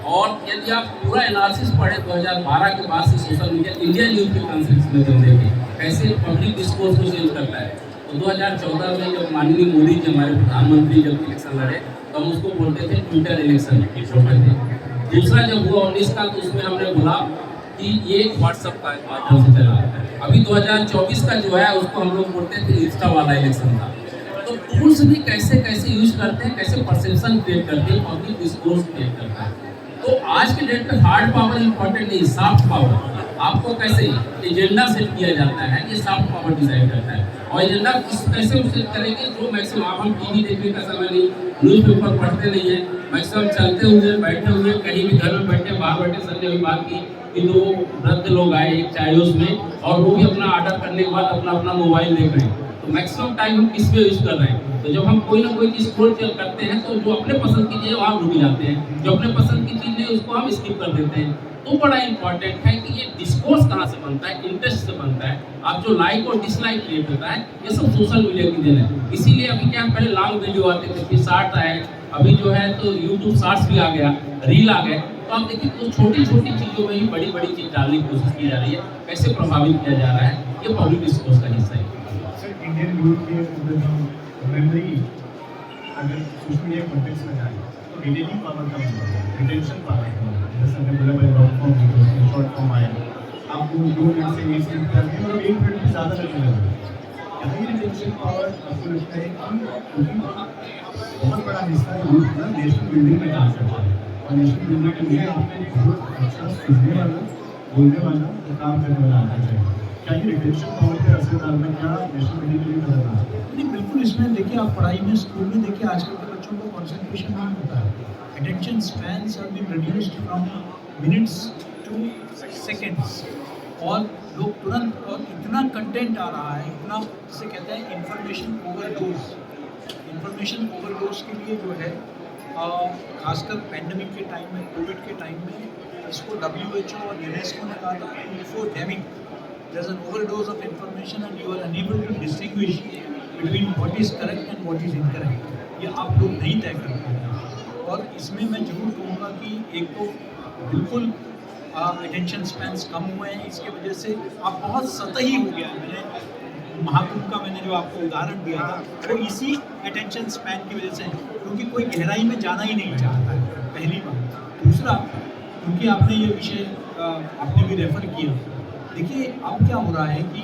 और यदि आप पूरा एनालिसिस पढ़े 2012 के बाद से सोशल मीडिया इंडिया न्यूज़ के कंसेप्ट में जब देखें कैसे पब्लिक डिस्कोर्स को चेंज करता है। तो 2014 में जब माननीय मोदी जी हमारे प्रधानमंत्री जब इलेक्शन लड़े तो हम उसको बोलते थे ट्विटर इलेक्शन बोलते थे। दूसरा जब हुआ 19 का तो उसमें हमने बोला कि ये व्हाट्सएप का माध्यम से चला। अभी 2024 का जो है उसको हम लोग बोलते थे इंस्टा वाला इलेक्शन था। तो टूल्स भी कैसे कैसे यूज करते हैं, कैसे परसेप्शन क्रिएट करते हैं, पब्लिक डिस्कोर्स क्रिएट करता है। तो आज के डेट में हार्ड पावर इंपॉर्टेंट नहीं, सॉफ्ट पावर। आपको कैसे एजेंडा सेट किया जाता है, ये सॉफ्ट पावर डिसाइड करता है। और एजेंडा कैसे सेट करेंगे, जो मैक्सिमम आप हम टीवी देखने का समय नहीं, न्यूज़पेपर पढ़ते नहीं है, मैक्सिमम चलते हुए बैठे हुए कहीं भी घर में बैठे बाहर बैठे। सर ने अभी बात की कि 2 वृद्ध लोग आए एक चायोस में और वो भी अपना ऑर्डर करने के बाद अपना अपना मोबाइल देख रहे हैं। तो मैक्सिमम टाइम हम किस पे यूज़ कर रहे हैं। तो जब हम कोई ना कोई चीज़ स्क्रॉल करते हैं तो जो अपने पसंद की चीज़ वहाँ रुक जाते हैं, जो अपने पसंद की चीज़ है उसको हम स्किप कर देते हैं। तो बड़ा इंपॉर्टेंट है कि ये डिस्कोर्स कहाँ से बनता है, इंटरेस्ट से बनता है। आप जो लाइक और डिसलाइक क्रिएट होता है ये सब सोशल मीडिया की देन है। इसीलिए अभी क्या पहले लॉन्ग वीडियो आते थे, फिर शॉर्ट आए, अभी जो है तो यूट्यूब शॉर्ट्स भी आ गया, रील आ गए। तो आप देखिए तो छोटी छोटी चीज़ों में ही बड़ी बड़ी चीज़ डालने की कोशिश की जा रही है। कैसे प्रभावित किया जा रहा है, ये पब्लिक डिस्कोर्स का हिस्सा है। सर इंडियन यूथ के अंदर हम मेमोरी अगर सोशल मीडिया कॉन्टेक्स्ट में जाए तो रिटेनिंग पावर का रिटेंशन पावर का जैसे हमने बोला भाई long form video short form आया, आपको 2 मिनट से 1 मिनट करने में और 1 मिनट से ज़्यादा लगने लगा। यही रिटेंशन पावर आपको लगता है कि बहुत बड़ा हिस्सा यूथ का नेशनल बिल्डिंग में काम करता है, और नेशनल बिल्डिंग के लिए आपको बहुत अच्छा सुनने वाला, बोलने वाला और काम करने वाला आना चाहिए। क्या ये रिटेंशन पावर पे असर डालना क्या नेशनल बिल्डिंग के लिए कर रहा है? नहीं, बिल्कुल। इसमें देखिए आप पढ़ाई में स्कूल में देखिए आजकल के बच्चों को कंसंट्रेशन नहीं होता है। Attention spans are been reduced from minutes to seconds, और लोग तुरंत, और इतना कंटेंट आ रहा है, इतना जिसे कहते हैं इंफॉर्मेशन ओवरडोज। इंफॉर्मेशन ओवरडोज के लिए जो है खासकर पैंडेमिक के टाइम में, कोविड के टाइम में, इसको WHO और यूनेस्को ने कहा था infodemic. There's an overdose of information and you are unable to distinguish between what is correct and what is incorrect. ये आप लोग नहीं तय कर पाते। और इसमें मैं जरूर कहूँगा कि एक तो बिल्कुल अटेंशन स्पैन्स कम हुए हैं, इसके वजह से आप बहुत सतही हो गया है। मैंने महाकुंभ का मैंने जो आपको उदाहरण दिया था वो इसी अटेंशन स्पैन की वजह से, क्योंकि कोई गहराई में जाना ही नहीं चाहता है, पहली बात। दूसरा, क्योंकि आपने ये विषय आपने भी रेफर किया, देखिए अब क्या हो रहा है कि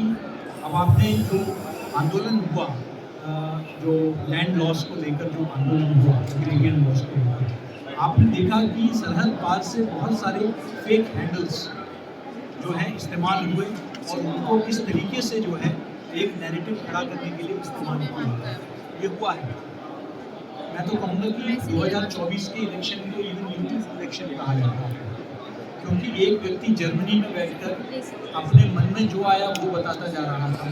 अब आपने जो आंदोलन हुआ, जो लैंड लॉस को लेकर जो आंदोलन हुआ, एग्रीगेट लॉस को लेकर, आपने देखा कि सरहद पार से बहुत सारे फेक हैंडल्स जो हैं इस्तेमाल हुए, और उनको किस तरीके से जो है एक नैरेटिव खड़ा करने के लिए इस्तेमाल किया। ये हुआ है। मैं तो कहूँगा कि 2024 के इलेक्शन को इवन यूट्यूब इलेक्शन कहा जाता है, क्योंकि एक व्यक्ति जर्मनी में बैठकर अपने मन में जो आया वो बताता जा रहा था,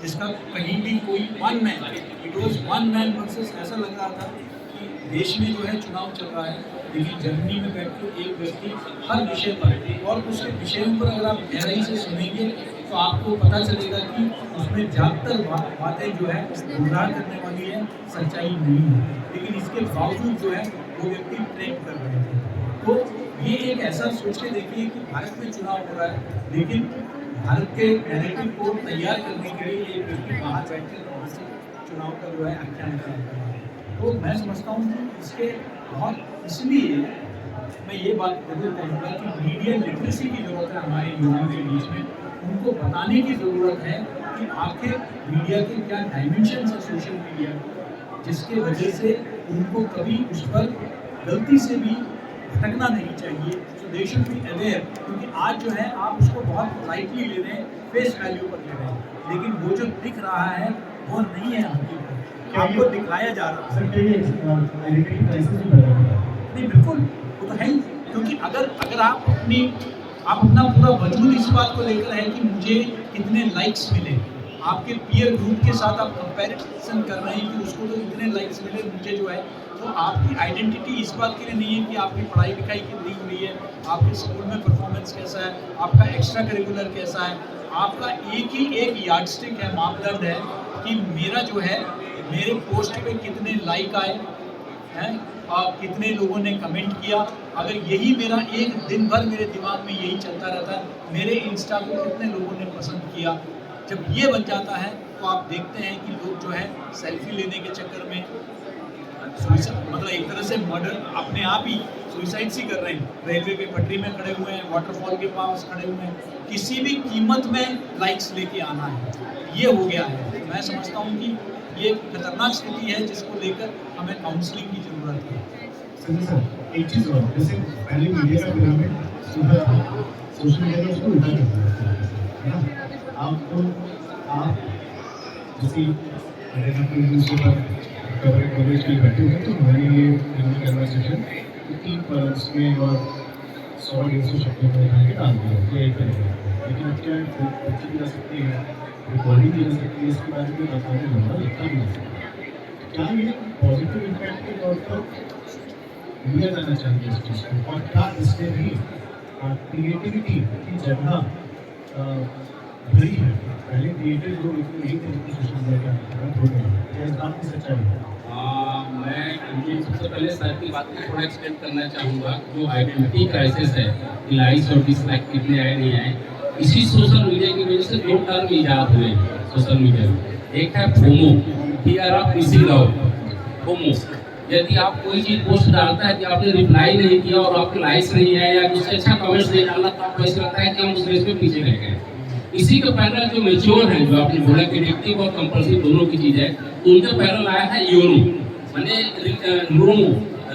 जिसका कहीं भी कोई one man, it was one man versus, ऐसा लग रहा था कि देश में जो है चुनाव चल रहा है, लेकिन जर्मनी में बैठकर एक व्यक्ति हर विषय पर, और उसके विषयों पर अगर आप गहराई से सुनेंगे तो आपको पता चलेगा कि उसमें ज़्यादातर बातें जो है गुमराह करने वाली है, सच्चाई नहीं है, लेकिन इसके बावजूद जो है वो व्यक्ति ट्रेंड कर रहे थे। तो ये एक ऐसा सोच के देखिए कि भारत में चुनाव हो रहा है, लेकिन भारत के नैरेटिव को तैयार करने के लिए एक व्यक्ति बाहर बैठकर वहाँ से चुनाव का जो है आख्यान कर रहा है। तो मैं समझता हूँ कि इसके बहुत, इसलिए मैं ये बात जरूर कहूँगा कि मीडिया लिटरेसी की जरूरत है हमारे युवाओं के बीच में। उनको बताने की ज़रूरत है कि आखिर मीडिया के क्या डायमेंशन है सोशल मीडिया, जिसके वजह से उनको कभी उस पर गलती से भी भटकना नहीं चाहिए। सो दे शुड बी अवेयर, क्योंकि आज जो है आप उसको बहुत लाइटली ले रहे हैं, फेस वैल्यू पर ले रहे हैं, लेकिन वो जो दिख रहा है वो नहीं है हकीकत, आपको दिखाया जा रहा है। नहीं, बिल्कुल वो तो है ही, क्योंकि अगर आप अपना पूरा वजूद इस बात को लेकर है कि मुझे कितने लाइक्स मिले, आपके पीयर ग्रुप के साथ आप कंपैरिजन कर रहे हैं कि उसको तो इतने लाइक्स मिले, मुझे जो है, तो आपकी आइडेंटिटी इस बात के लिए नहीं है कि आपकी पढ़ाई लिखाई कितनी हुई है, आपके स्कूल में परफॉर्मेंस कैसा है, आपका एक्स्ट्रा करिकुलर कैसा है। आपका एक यार्डस्टिक है, मापदंड है कि मेरा जो है, मेरे पोस्ट पे कितने लाइक आए हैं और कितने लोगों ने कमेंट किया। अगर यही मेरा एक दिन भर मेरे दिमाग में यही चलता रहता है, मेरे इंस्टा को कितने लोगों ने पसंद किया, जब ये बन जाता है तो आप देखते हैं कि लोग जो है सेल्फी लेने के चक्कर में मतलब एक तरह से मर्डर, अपने आप ही सुसाइड सी कर रहे हैं, रेलवे के पटरी में खड़े हुए हैं, वाटरफॉल के पास खड़े हुए हैं, किसी भी कीमत में लाइक्स लेके आना है, ये हो गया है। मैं समझता हूँ कि ये खतरनाक स्थिति है जिसको लेकर हमें काउंसलिंग की जरूरत है। सर एक चीज़ और, जैसे पहले मीडिया का पिरामिड सीधा था, सोशल मीडिया उसको उल्टा कर दिया है ना। आप जैसे न्यूज़पेपर कवरेज के लिए बैठे हुए, तो मैंने ये कन्वर्सेशन 3 कॉलम्स में और 100-150 शब्दों में उठा के डाल दिया, ये एक तरीका है। लेकिन अब क्या बच्ची भी जा सकती है, रिकॉर्डिंग भी जा सकती है, इसके बारे में बताने लंबा लिखा भी जा सकता है। क्या ये पॉजिटिव इम्पैक्ट के तौर पर लिया जाना चाहिए इस चीज़ को, और क्या इससे भी क्रिएटिविटी की जगह भरी है? पहले क्रिएटिव लोग इतने नहीं थे जितने सोशल मीडिया के हो गए, क्या इस बात की सच्चाई है? मैं सबसे पहले सर की बात को थोड़ा एक्सटेंड करना चाहूँगा। जो आइडेंटिटी क्राइसिस है, लाइक्स और डिसलाइक कितने आए नहीं आए, इसी सोशल मीडिया की वजह से 2 टर्म ईजाद हुए सोशल मीडिया में। एक है FOMO, fear of missing out. FOMO, यदि आप कोई चीज़ पोस्ट डालता है कि आपने रिप्लाई नहीं किया और आपके लाइक्स नहीं आए या उससे अच्छा कमेंट्स नहीं डाला, तो आपको ऐसा लगता है कि हम उस रेस में पीछे रह गए। इसी का पैरल जो मेच्योर है, जो आपने बोला कि एडिक्टिव और कंपल्सिव दोनों की चीज़ है, तो उनका पैरल आया है योनो, मैंने रोमो,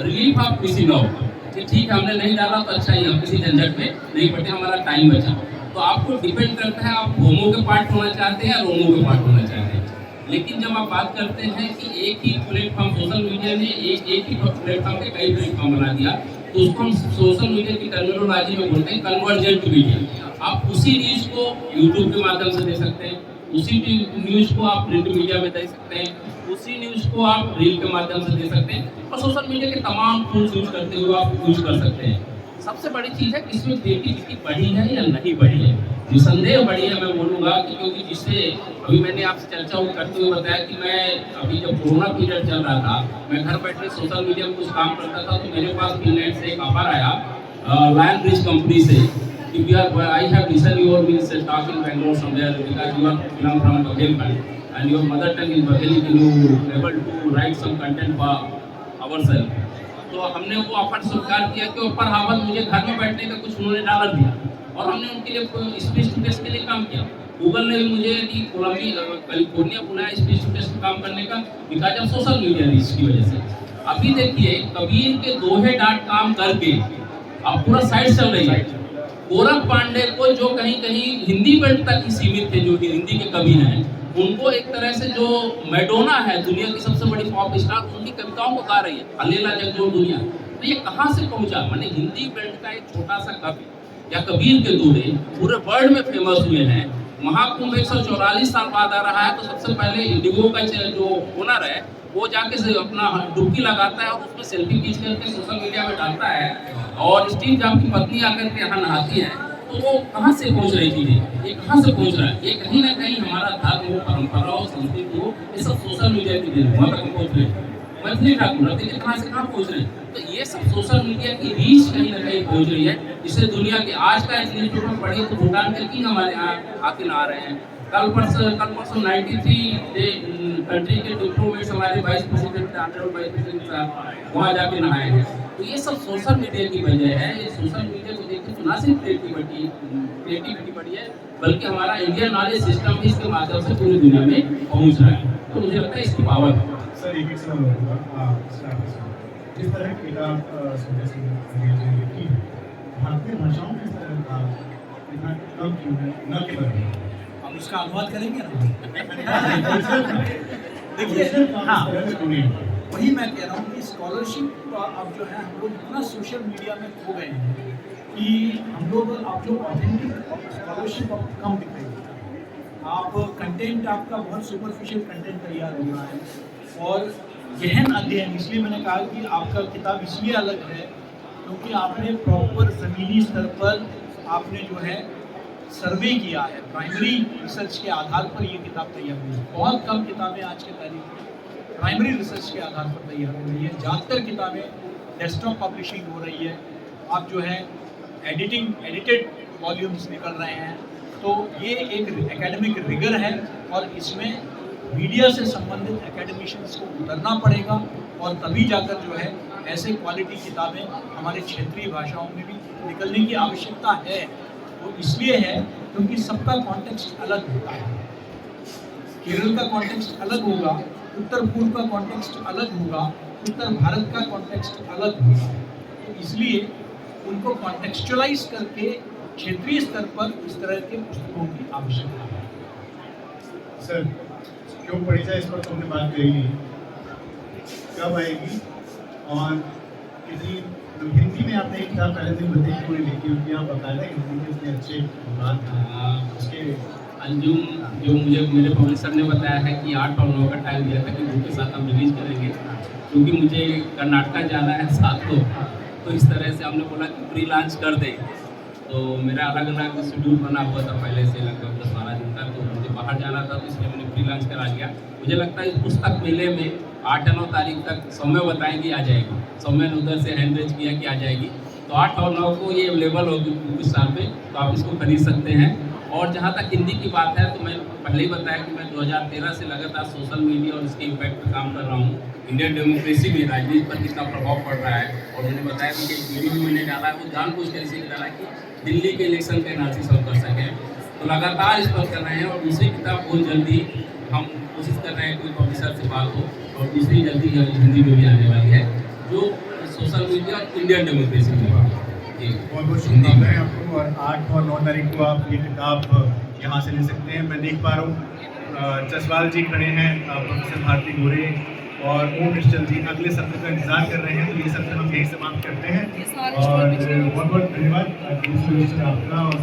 रिलीफ ऑफ मिसिंग आउट, कि ठीक हमने नहीं डाला तो अच्छा ही, हम किसी झंझट में नहीं पड़ते, हमारा टाइम बचा। तो आपको डिपेंड करता है आप होमो के पार्ट होना चाहते हैं या रोमो के पार्ट होना चाहते हैं। लेकिन जब आप बात करते हैं कि एक ही प्लेटफॉर्म, सोशल मीडिया ने एक ही प्लेटफॉर्म पे कई प्लेटफॉर्म बना दिया, तो उसको हम सोशल मीडिया की टर्मिनोलॉजी में बोलते हैं कन्वर्जेंट मीडिया। आप उसी न्यूज़ को यूट्यूब के माध्यम से दे सकते हैं, उसी न्यूज़ को आप प्रिंट मीडिया में दे सकते हैं, उसी न्यूज़ को आप रील के माध्यम से दे सकते हैं, और सोशल मीडिया के तमाम टूल्स यूज करते हुए आप यूज कर सकते हैं। सबसे बड़ी चीज़ है कि इसमें क्रिएटिविटी बढ़ी है या नहीं बढ़ी है। निसंदेह बढ़ी है, मैं बोलूँगा कि क्योंकि जिससे अभी मैंने आपसे चर्चा करते हुए बताया कि मैं अभी जब कोरोना पीरियड चल रहा था, मैं घर बैठे सोशल मीडिया में कुछ काम करता था, तो मेरे पास फिनलैंड से एक ऑफर आया लायन ब्रिज कंपनी से कि I have listened your means talk in Bangalore somewhere because you are belong from Budelkhand and your mother tongue is Budelhi, can you able to write some content for ourselves? तो हमने वो offer स्वीकार किया कि ऊपर हावत मुझे घर में बैठने का कुछ उन्होंने डॉलर दिया, और हमने उनके लिए स्पीच टू टेस्ट के लिए काम किया। गूगल ने भी मुझे कैलिफोर्निया बुलाया स्पीच टू टेस्ट काम करने का, because of social media reach की वजह से। अभी देखिए कबीर के दोहे.com करके अब पूरा साइट चल रही है। गोरख पांडे को जो कहीं कहीं हिंदी वर्ड तक ही सीमित थे, जो हिंदी के कवि हैं, उनको एक तरह से जो मैडोना है दुनिया की सबसे बड़ी पॉप स्टार, उनकी कविताओं को गा रही है, अलेला जगजोड़ दुनिया। तो ये कहाँ से पहुंचा? माने हिंदी बेल्ट का एक छोटा सा कवि या कबीर के दोहे पूरे वर्ल्ड में फेमस हुए हैं। महाकुंभ 144 साल बाद आ रहा है, तो सबसे पहले इंडिगो का जो ओनर है वो जाके से अपना डुबकी लगाता है और उसमें सेल्फी खींच करके सोशल मीडिया में डालता है, और स्टीव जॉब की पत्नी आकर के यहाँ नहाती है। तो वो कहाँ से पहुँच रही थी? ये कहाँ से पहुँच रहा है? ये कहीं ना कहीं हमारा धर्म हो, परंपरा हो, संस्कृति हो, ये सब सोशल मीडिया की देन है। वहाँ तक हम पहुँच रहे हैं। मैथिली ठाकुर देखिए कहाँ से कहाँ पहुँच रहे हैं। तो ये सब सोशल मीडिया की रीच कहीं ना कहीं पहुँच रही है, जिससे दुनिया के आज का एक न्यूज़पेपर पढ़िए तो भूटान के किंग हमारे यहाँ आके नहा रहे हैं। कल परसों 93 कंट्री के डिप्लोमेट्स हमारे वाइस प्रेसिडेंट साहब वहाँ जाके नहाए हैं। तो ये सब सोशल मीडिया की वजह है। ये सोशल मीडिया को देखते तो ना सिर्फ क्रिएटिविटी बढ़ी है, बल्कि हमारा इंडियन नॉलेज सिस्टम भी इसके माध्यम से पूरी दुनिया में पहुँच रहा है। तो मुझे लगता है इसकी पावर है। सर एक सवाल होगा, जिस तरह की किताब भारतीय भाषाओं में इस तरह का इतना कम क्यों है, न केवल अब उसका अनुवाद करेंगे ना। देखिए हाँ, वही मैं कह रहा हूँ कि स्कॉलरशिप अब जो है हम लोग इतना सोशल मीडिया में खो गए हैं कि हम लोग अब जो ऑथेंटिक स्कॉलरशिप अब कम दिख रही है। आप कंटेंट आपका बहुत सुपरफिशियल कंटेंट तैयार हो रहा है, और गहन अध्ययन, इसलिए मैंने कहा कि आपका किताब इसलिए अलग है क्योंकि आपने प्रॉपर ज़मीनी स्तर पर आपने जो है सर्वे किया है, प्राइमरी रिसर्च के आधार पर ये किताब तैयार हुई है। बहुत कम किताबें आज के तारीख में प्राइमरी रिसर्च के आधार पर तैयार हो रही है। ज़्यादातर किताबें डेस्कटॉप पब्लिशिंग हो रही है। आप जो है एडिटेड वॉल्यूम्स निकल रहे हैं। तो ये एक एकेडमिक रिगर है, और इसमें मीडिया से संबंधित एकेडमिशियंस को उतरना पड़ेगा, और तभी जाकर जो है ऐसे क्वालिटी किताबें हमारे क्षेत्रीय भाषाओं में भी निकलने की आवश्यकता है। वो इसलिए है क्योंकि सबका कॉन्टेक्स्ट अलग होता है। केरल का कॉन्टेक्स्ट अलग होगा, उत्तर पूर्व का कॉन्टेक्स्ट अलग होगा, उत्तर भारत का कॉन्टेक्स्ट अलग होगा। तो इसलिए उनको कॉन्टेक्चुअलाइज करके क्षेत्रीय स्तर पर इस तरह के पुस्तकों की आवश्यकता है। सर क्यों पढ़ी जाए इस पर तो हमने बात करी नहीं, कब आएगी और कितनी हिंदी में आपने एक किताब पहले दिन बताई पूरी लिखी होती है, आप बताया हिंदी में इतने अच्छे बात उसके अंजुम जो मुझे मेरे पब्लिशर ने बताया है कि 8 और 9 का टाइम दिया था कि बुक के साथ हम रिलीज करेंगे, क्योंकि मुझे कर्नाटका जाना है 7 को। तो इस तरह से हमने बोला कि प्री लॉन्च कर दें। तो मेरा अलग अलग शेड्यूल बना हुआ था पहले से लगभग 10-12 दिन का, तो मुझे बाहर जाना था, तो इसलिए मैंने फ्री लॉन्च करा लिया। मुझे लगता है इस पुस्तक मेले में 8 या 9 तारीख तक सौम्य बताएंगी आ जाएगी। सौम्य ने उधर से हैंड किया कि आ जाएगी, तो 8 और 9 को ये अवेलेबल होगी बुक स्टॉल पे, तो आप इसको खरीद सकते हैं। और जहाँ तक हिंदी की बात है, तो मैं पहले ही बताया कि मैं 2013 से लगातार सोशल मीडिया और इसके इम्पैक्ट पर काम कर रहा हूँ। इंडियन डेमोक्रेसी में राजनीति पर कितना प्रभाव पड़ रहा है, और मैंने बताया कि एक वीडियो भी मैंने डाला है, वो जानबूझ कर इसे डाला कि दिल्ली के इलेक्शन का एनालिसिस हम कर सकें। तो लगातार इस पर कर रहे हैं, और दूसरी किताब बहुत जल्दी हम कोशिश कर रहे हैं कोई पब्लिशर से बात हो, और दूसरी जल्दी हिंदी में भी आने वाली है, जो सोशल मीडिया और इंडियन डेमोक्रेसी में। बहुत बहुत शुभकामनाएं आपको, और 8 और 9 तारीख को आप ये किताब यहाँ से ले सकते हैं। मैं देख पा रहा हूँ जसवाल जी खड़े हैं, प्रोफेसर भारती गोरे और ओम निश्चल जी अगले सत्र का इंतजार कर रहे हैं। तो ये सत्र हम यही समाप्त करते हैं, और बहुत बहुत धन्यवाद आपका और